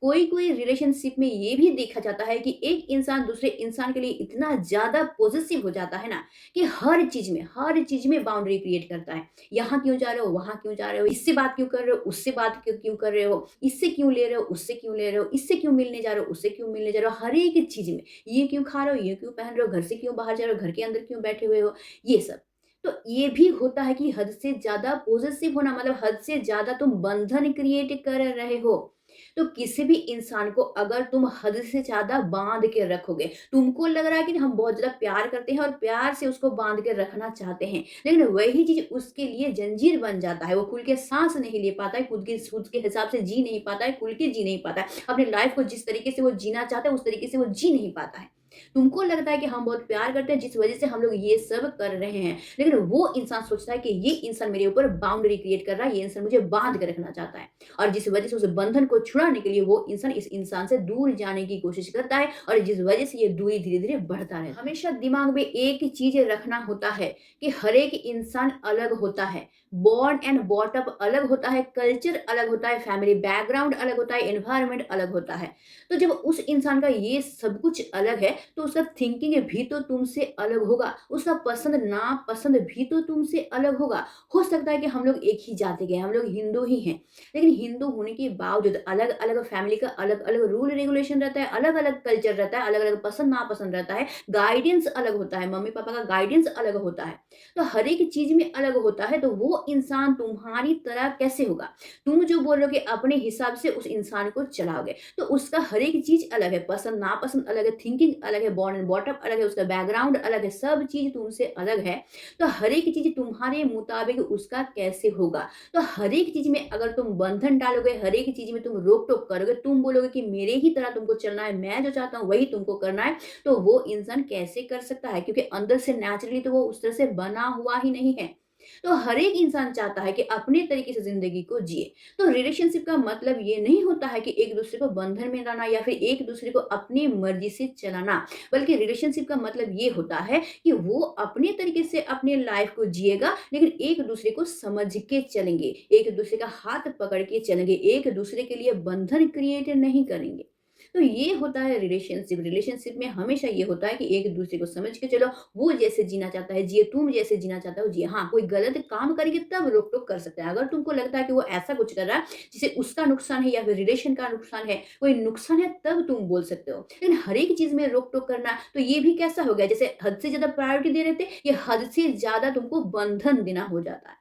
कोई कोई रिलेशनशिप में ये भी देखा जाता है कि एक इंसान दूसरे इंसान के लिए इतना ज़्यादा पॉसेसिव हो जाता है ना कि हर चीज़ में बाउंड्री क्रिएट करता है। यहाँ क्यों जा रहे हो, वहाँ क्यों जा रहे हो, इससे बात क्यों कर रहे हो, उससे बात क्यों क्यों कर रहे हो, इससे क्यों ले रहे हो, उससे क्यों ले रहे हो, इससे क्यों मिलने जा रहे हो, उससे क्यों मिलने जा रहे हो, हर एक चीज़ में। ये क्यों खा रहे हो, ये क्यों पहन रहे हो, घर से क्यों बाहर जा रहे हो, घर के अंदर क्यों बैठे हुए हो, ये सब। तो ये भी होता है कि हद से ज़्यादा पॉसेसिव होना मतलब हद से ज़्यादा तुम बंधन क्रिएट कर रहे हो। तो किसी भी इंसान को अगर तुम हद से ज़्यादा बाँध के रखोगे, तुमको लग रहा है कि हम बहुत ज़्यादा प्यार करते हैं और प्यार से उसको बाँध के रखना चाहते हैं, लेकिन वही चीज़ उसके लिए जंजीर बन जाता है। वो खुल के साँस नहीं ले पाता है, खुद के हिसाब से जी नहीं पाता है, खुल के जी नहीं पाता है। अपनी लाइफ़ को जिस तरीके से वो जीना चाहता है, उस तरीके से वो जी नहीं पाता है। तुमको लगता है कि हम बहुत प्यार करते हैं जिस वज़ह से हम लोग ये सब कर रहे हैं, लेकिन वो इंसान सोचता है कि ये इंसान मेरे ऊपर बाउंड्री क्रिएट कर रहा है, ये इंसान मुझे बाँध के रखना चाहता है। और जिस वजह से उस बंधन को छुड़ाने के लिए वो इंसान इस इंसान से दूर जाने की कोशिश करता है और जिस वजह से ये दूरी धीरे-धीरे बढ़ता रहता है। हमेशा दिमाग में एक चीज़ रखना होता है कि हर एक इंसान अलग होता है, बॉर्न एंड बॉट अप अलग होता है, कल्चर अलग होता है, फैमिली बैकग्राउंड अलग होता है, एनवायरनमेंट अलग होता है। तो जब उस इंसान का ये सब कुछ अलग है, तो उसका थिंकिंग भी तो तुमसे अलग होगा, उसका पसंद नापसंद भी तो तुमसे अलग होगा। हो सकता है कि हम लोग एक ही जाति के हैं, हम लोग हिंदू ही हैं, लेकिन हिंदू होने के बावजूद अलग-अलग फैमिली का अलग-अलग रूल रेगुलेशन रहता है, अलग-अलग कल्चर रहता है, अलग-अलग पसंद-नापसंद रहता है, गाइडेंस अलग होता है, मम्मी-पापा का गाइडेंस अलग होता है। तो हर एक चीज़ में अलग होता है, तो वो इंसान तुम्हारी तरह कैसे होगा? तुम जो बोलोगे अपने हिसाब से उस इंसान को चलाओगे, तो उसका हर एक चीज़ अलग है, पसंद-नापसंद अलग है, थिंकिंग अलग है, बॉर्न एंड बॉट अप अलग है, उसका बैकग्राउंड अलग है, सब चीज़ तुमसे अलग है। तो हर एक चीज़ तुम्हारे मुताबिक उसका कैसे होगा? तो हर एक चीज़ में अगर तुम बंधन डालोगे, हर एक चीज़ में तुम रोक-टोक करोगे, तुम बोलोगे कि मेरे ही तरह तुमको चलना है, मैं जो चाहता हूँ वही तुमको करना है, तो वो इंसान कैसे कर सकता है? क्योंकि अंदर से नेचुरली तो वो उस तरह से बना हुआ ही नहीं है। तो हर एक इंसान चाहता है कि अपने तरीके से ज़िंदगी को जिए। तो रिलेशनशिप का मतलब ये नहीं होता है कि एक-दूसरे को बंधन में लाना या फिर एक-दूसरे को अपनी मर्ज़ी से चलाना, बल्कि रिलेशनशिप का मतलब ये होता है कि वो अपने तरीके से अपनी लाइफ़ को जिएगा, लेकिन एक-दूसरे को समझ के चलेंगे, एक-दूसरे का हाथ पकड़ के चलेंगे, एक-दूसरे के लिए बंधन क्रिएट नहीं करेंगे। तो ये होता है रिलेशनशिप। रिलेशनशिप में हमेशा ये होता है कि एक-दूसरे को समझ के चलो, वो जैसे जीना चाहता है जिए, तुम जैसे जीना चाहता हो जिए। हाँ, कोई गलत काम करेंगे तब रोक-टोक कर सकते हैं। अगर तुमको लगता है कि वो ऐसा कुछ कर रहा है जिससे उसका नुकसान है या फिर रिलेशन का नुकसान है, कोई नुकसान है तब तुम बोल सकते हो। लेकिन हर एक चीज़ में रोक-टोक करना तो ये भी कैसा हो गया जैसे हद से ज़्यादा प्रायोरिटी दे रहे थे, ये हद से ज़्यादा तुमको बंधन देना हो जाता है।